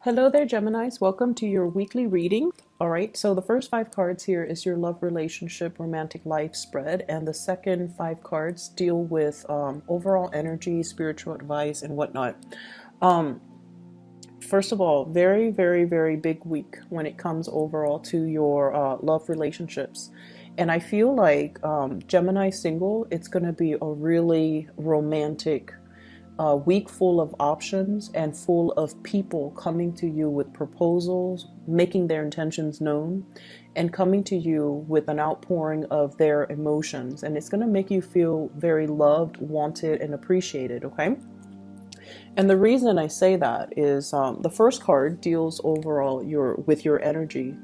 Hello there, Geminis. Welcome to your weekly reading. All right, so the first five cards here is your love, relationship, romantic life spread, and the second five cards deal with overall energy, spiritual advice, and whatnot. Um, First of all, very, very, very big week when it comes overall to your love relationships. And I feel like Gemini single, it's going to be a really romantic week full of options and full of people coming to you with proposals, making their intentions known, and coming to you with an outpouring of their emotions. And it's going to make you feel very loved, wanted, and appreciated, okay? And the reason I say that is the first card deals overall with your energy.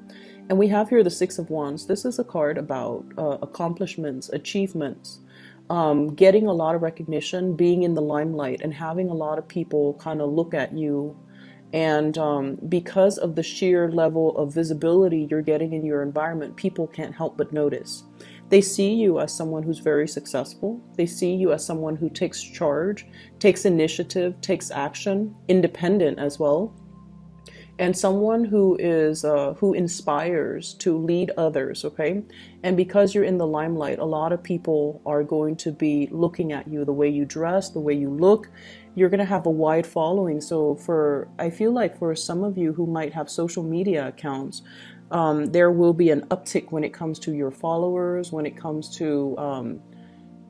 And we have here the Six of Wands. This is a card about accomplishments, achievements, getting a lot of recognition, being in the limelight, and having a lot of people kind of look at you. And because of the sheer level of visibility you're getting in your environment, people can't help but notice. They see you as someone who's very successful. They see you as someone who takes charge, takes initiative, takes action, independent as well, and someone who inspires to lead others, okay? And because you're in the limelight, a lot of people are going to be looking at you, the way you dress, the way you look. You're going to have a wide following. So I feel like for some of you who might have social media accounts, there will be an uptick when it comes to your followers, when it comes to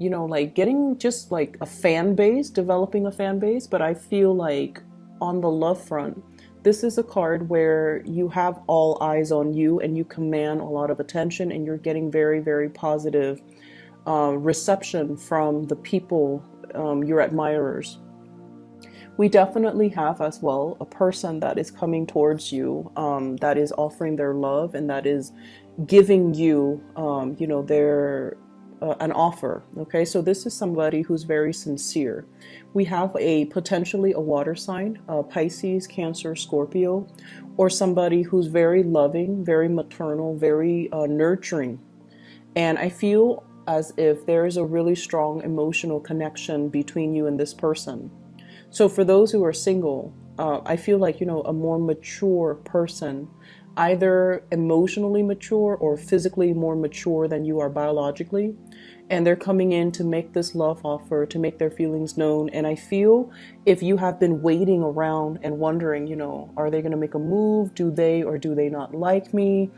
like getting just like a fan base, developing a fan base. But I feel like on the love front, this is a card where you have all eyes on you and you command a lot of attention, and you're getting very, very positive reception from the people, your admirers. We definitely have as well a person that is coming towards you, that is offering their love and that is giving you, their an offer. Okay, so this is somebody who's very sincere. We have potentially a water sign, Pisces, Cancer, Scorpio, or somebody who's very loving, very maternal, very nurturing. And I feel as if there is a really strong emotional connection between you and this person. So for those who are single, I feel like, a more mature person, either emotionally mature or physically more mature than you are biologically. And they're coming in to make this love offer, to make their feelings known. And I feel if you have been waiting around and wondering, are they going to make a move? Do they or do they not like me?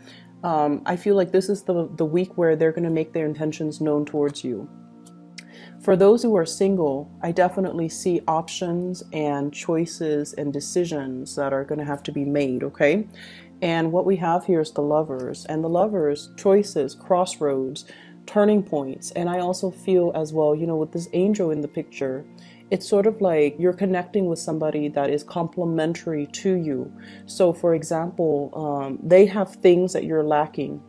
I feel like this is the week where they're going to make their intentions known towards you. For those who are single, I definitely see options and choices and decisions that are going to have to be made, okay? And what we have here is the lovers. And the lovers, choices, crossroads, turning points. And I also feel as well, with this angel in the picture, it's sort of like you're connecting with somebody that is complementary to you. So for example, they have things that you're lacking,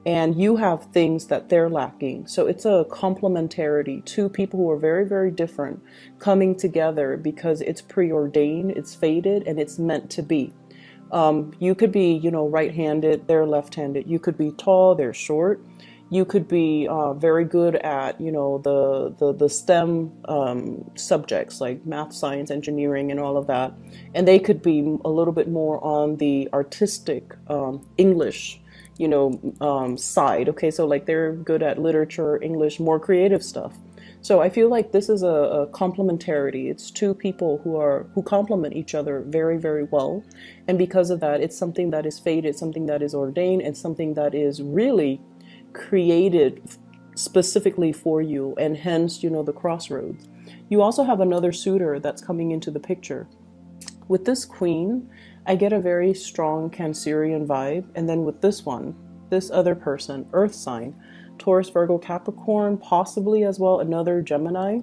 and you have things that they're lacking. So it's a complementarity. Two people who are very, very different coming together because it's preordained, it's fated, and it's meant to be. You could be, right-handed, they're left-handed. You could be tall, they're short. You could be very good at, the STEM subjects like math, science, engineering, and all of that. And they could be a little bit more on the artistic English side. Okay, so like they're good at literature, English, more creative stuff. So I feel like this is a complementarity. It's two people who complement each other very, very well. And because of that, it's something that is fated, something that is ordained, and something that is really created specifically for you, and hence, the crossroads. You also have another suitor that's coming into the picture. With this queen, I get a very strong Cancerian vibe. And then with this one, this other person, earth sign, Taurus, Virgo, Capricorn, possibly as well another Gemini.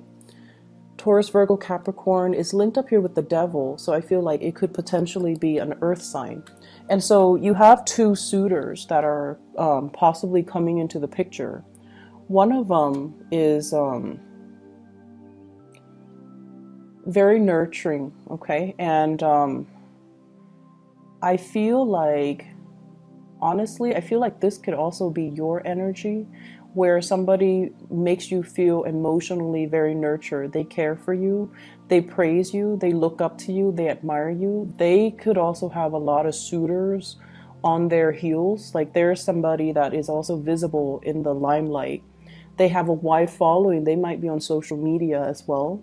Taurus, Virgo, Capricorn is linked up here with the devil. So I feel like it could potentially be an earth sign. And so you have two suitors that are possibly coming into the picture. One of them is very nurturing, okay? And I feel like, honestly, I feel like this could also be your energy, where somebody makes you feel emotionally very nurtured. They care for you, they praise you, they look up to you, they admire you. They could also have a lot of suitors on their heels. Like there's somebody that is also visible in the limelight. They have a wide following. They might be on social media as well.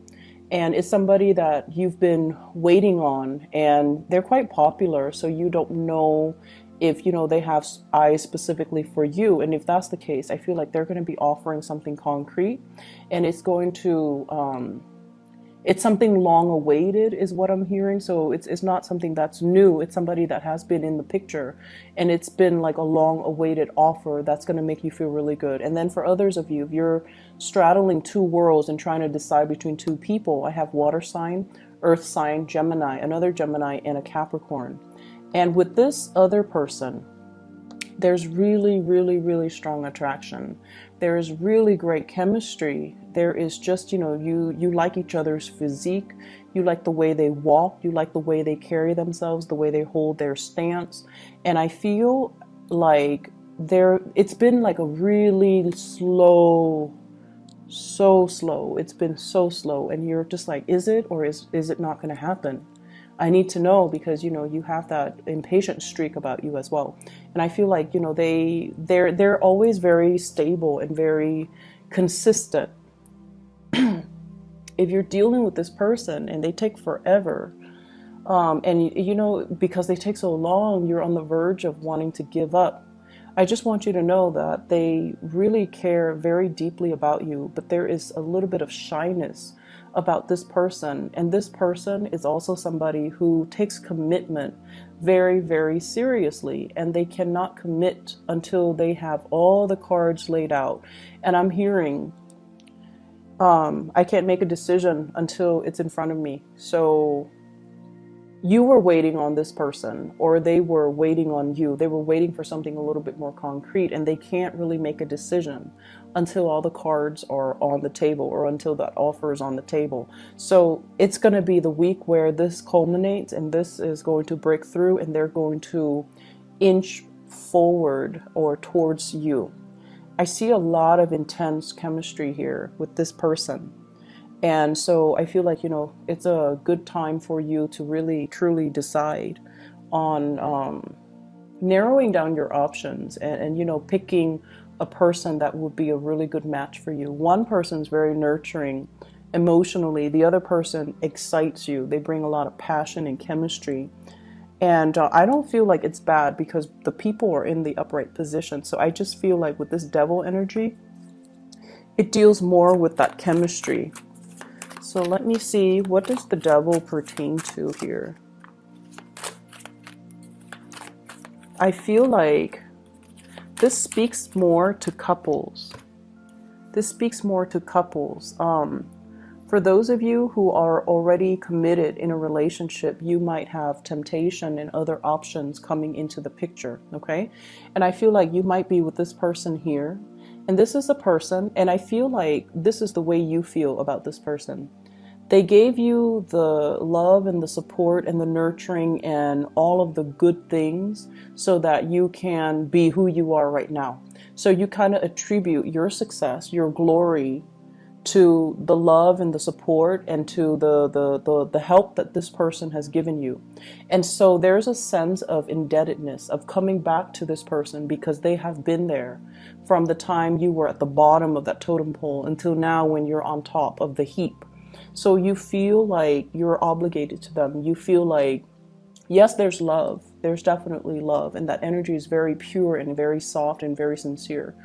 And it's somebody that you've been waiting on, and they're quite popular. So you don't know if, they have eyes specifically for you. And if that's the case, I feel like they're going to be offering something concrete, and it's going to, it's something long awaited is what I'm hearing. So it's not something that's new. It's somebody that has been in the picture, and it's been like a long awaited offer that's going to make you feel really good. And then for others of you, if you're straddling two worlds and trying to decide between two people, I have water sign, earth sign, Gemini, another Gemini, and a Capricorn. And with this other person, there's really, really, really strong attraction. There is really great chemistry. There is just, you like each other's physique. You like the way they walk. You like the way they carry themselves, the way they hold their stance. And I feel like it's been like a really slow, so slow. It's been so slow. And you're just like, is it, or is it not going to happen? I need to know, because you have that impatient streak about you as well. And I feel like they're always very stable and very consistent. If you're dealing with this person and they take forever, and because they take so long, you're on the verge of wanting to give up. I just want you to know that they really care very deeply about you, but there is a little bit of shyness about this person. And this person is also somebody who takes commitment very, very seriously, and they cannot commit until they have all the cards laid out. And I'm hearing, I can't make a decision until it's in front of me. So you were waiting on this person, or they were waiting on you. They were waiting for something a little bit more concrete, and they can't really make a decision until all the cards are on the table, or until that offer is on the table. So it's going to be the week where this culminates, and this is going to break through, and they're going to inch forward or towards you. I see a lot of intense chemistry here with this person. And so I feel like, it's a good time for you to really, truly decide on narrowing down your options and picking a person that would be a really good match for you. One person's very nurturing emotionally. The other person excites you. They bring a lot of passion and chemistry. And I don't feel like it's bad, because the people are in the upright position. So I just feel like with this devil energy, it deals more with that chemistry. So let me see, what does the devil pertain to here? I feel like this speaks more to couples. This speaks more to couples. For those of you who are already committed in a relationship, you might have temptation and other options coming into the picture, okay? And I feel like you might be with this person here, and this is a person, and I feel like this is the way you feel about this person. They gave you the love and the support and the nurturing and all of the good things so that you can be who you are right now. So you kind of attribute your success, your glory, to the love and the support and to the help that this person has given you. And so there's a sense of indebtedness, of coming back to this person, because they have been there from the time you were at the bottom of that totem pole until now when you're on top of the heap. So you feel like you're obligated to them. You feel like, yes, there's love. There's definitely love. And that energy is very pure and very soft and very sincere.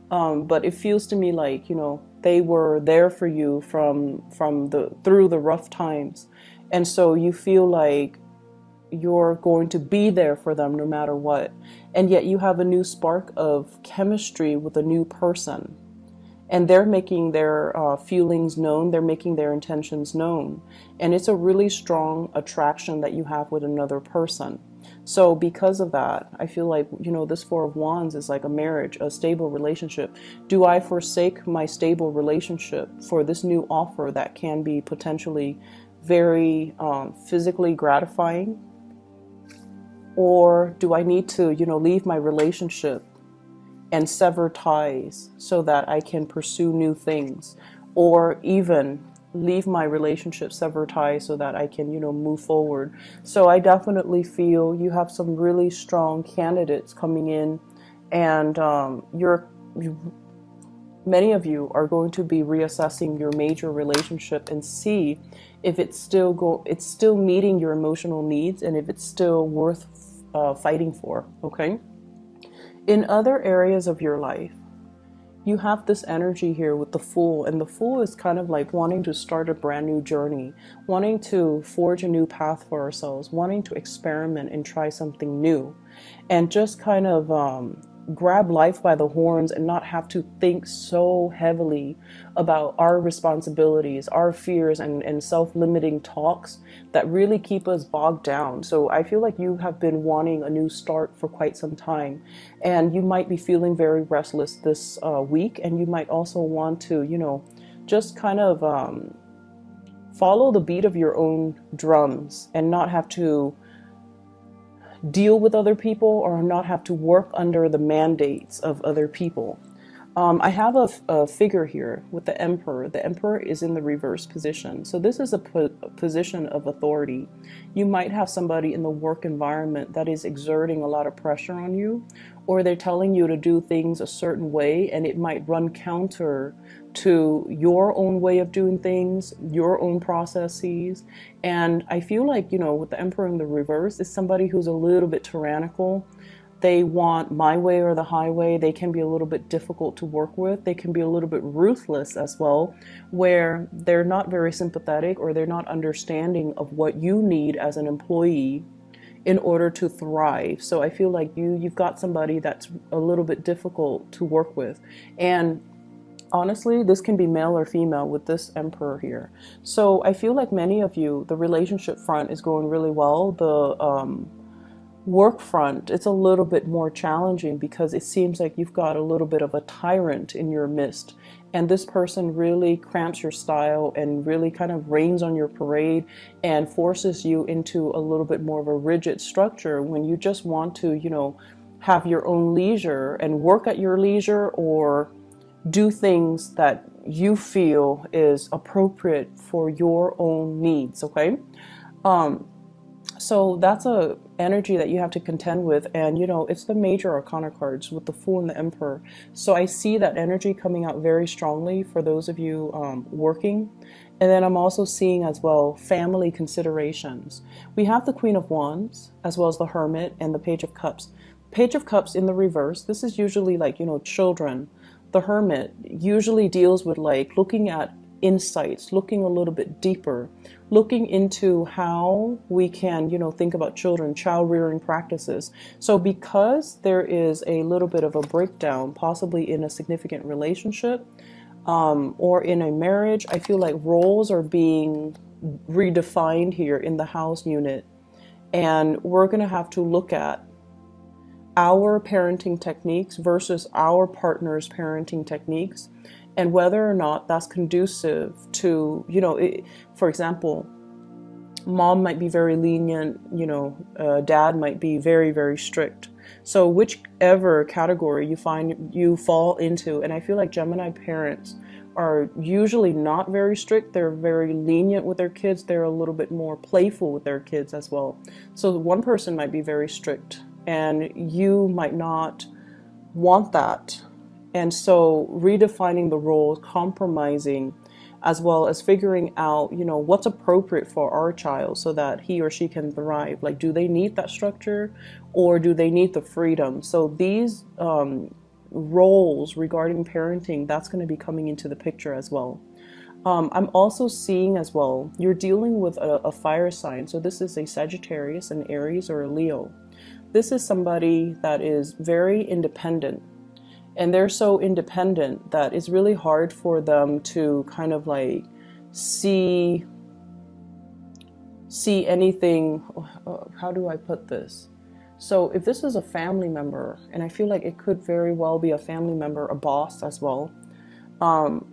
But it feels to me like, they were there for you through the rough times. And so you feel like you're going to be there for them no matter what. And yet you have a new spark of chemistry with a new person. And they're making their feelings known. They're making their intentions known. And it's a really strong attraction that you have with another person. So because of that, I feel like, this Four of Wands is like a marriage, a stable relationship. Do I forsake my stable relationship for this new offer that can be potentially very physically gratifying? Or do I need to, leave my relationship and sever ties so that I can pursue new things, or even leave my relationship, sever ties so that I can, move forward. So I definitely feel you have some really strong candidates coming in, and many of you are going to be reassessing your major relationship and see if it's still meeting your emotional needs, and if it's still worth fighting for. Okay. In other areas of your life, you have this energy here with the Fool, and the Fool is kind of like wanting to start a brand new journey, wanting to forge a new path for ourselves, wanting to experiment and try something new, and just kind of grab life by the horns and not have to think so heavily about our responsibilities, our fears, and self-limiting talks that really keep us bogged down. So I feel like you have been wanting a new start for quite some time, and you might be feeling very restless this week, and you might also want to, just kind of follow the beat of your own drums and not have to deal with other people, or not have to work under the mandates of other people. I have a figure here with the Emperor. The Emperor is in the reverse position. So this is a position of authority. You might have somebody in the work environment that is exerting a lot of pressure on you, or they're telling you to do things a certain way, and it might run counter to your own way of doing things, your own processes. And I feel like, with the Emperor in the reverse, is somebody who's a little bit tyrannical. They want my way or the highway. They can be a little bit difficult to work with. They can be a little bit ruthless as well, where they're not very sympathetic, or they're not understanding of what you need as an employee in order to thrive. So I feel like you've got somebody that's a little bit difficult to work with. And honestly, this can be male or female with this Emperor here. So I feel like many of you, the relationship front is going really well. The work front, it's a little bit more challenging, because it seems like you've got a little bit of a tyrant in your midst, and this person really cramps your style and really kind of rains on your parade and forces you into a little bit more of a rigid structure, when you just want to, have your own leisure and work at your leisure, or do things that you feel is appropriate for your own needs. Okay. So that's a energy that you have to contend with, and it's the major arcana cards with the Fool and the Emperor. So I see that energy coming out very strongly for those of you working. And then I'm also seeing as well family considerations. We have the Queen of Wands, as well as the Hermit and the Page of Cups. Page of Cups in the reverse, this is usually like, children. The Hermit usually deals with like looking at insights, looking a little bit deeper, looking into how we can, think about children, child rearing practices. So because there is a little bit of a breakdown, possibly in a significant relationship, or in a marriage, I feel like roles are being redefined here in the house unit. And we're going to have to look at our parenting techniques versus our partner's parenting techniques, and whether or not that's conducive to, for example, mom might be very lenient, dad might be very, very strict. So whichever category you find you fall into, and I feel like Gemini parents are usually not very strict. They're very lenient with their kids. They're a little bit more playful with their kids as well. So one person might be very strict, and you might not want that. And so redefining the roles, compromising, as well as figuring out, what's appropriate for our child so that he or she can thrive. Like, do they need that structure, or do they need the freedom? So these roles regarding parenting, that's going to be coming into the picture as well. I'm also seeing as well, you're dealing with a fire sign. So this is a Sagittarius, an Aries, or a Leo. This is somebody that is very independent. And they're so independent that it's really hard for them to kind of like see anything. How do I put this? So if this is a family member, and I feel like it could very well be a family member, a boss as well,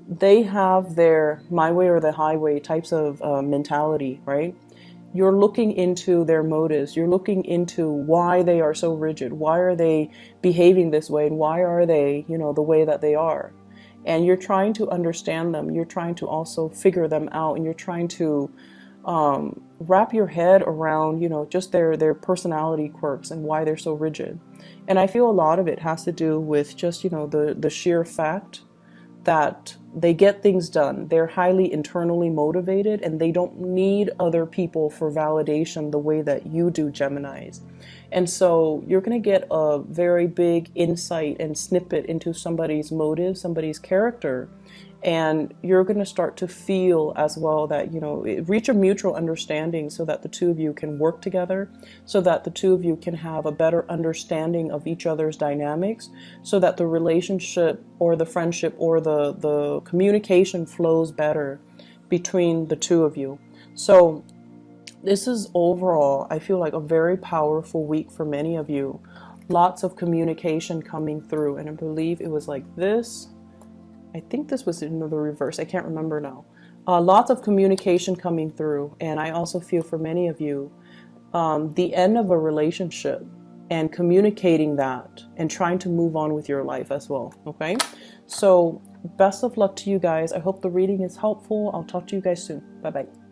they have their my way or the highway types of mentality, right? you're looking into their motives. You're looking into why they are so rigid. Why are they behaving this way? And why are they, you know, the way that they are? And you're trying to understand them. You're trying to also figure them out. And you're trying to wrap your head around, you know, just their personality quirks and why they're so rigid. And I feel a lot of it has to do with just, you know, the sheer fact that they get things done. They're highly internally motivated and they don't need other people for validation the way that you do, Geminis. And so you're going to get a very big insight and snippet into somebody's motive, somebody's character. And you're going to start to feel as well that, you know, reach a mutual understanding so that the two of you can work together, so that the two of you can have a better understanding of each other's dynamics, so that the relationship or the friendship or the communication flows better between the two of you. So this is overall, I feel like, a very powerful week for many of you. Lots of communication coming through. And I believe it was like this. I think this was in the reverse. I can't remember now. Lots of communication coming through. And I also feel for many of you, the end of a relationship and communicating that and trying to move on with your life as well. Okay. So best of luck to you guys. I hope the reading is helpful. I'll talk to you guys soon. Bye bye.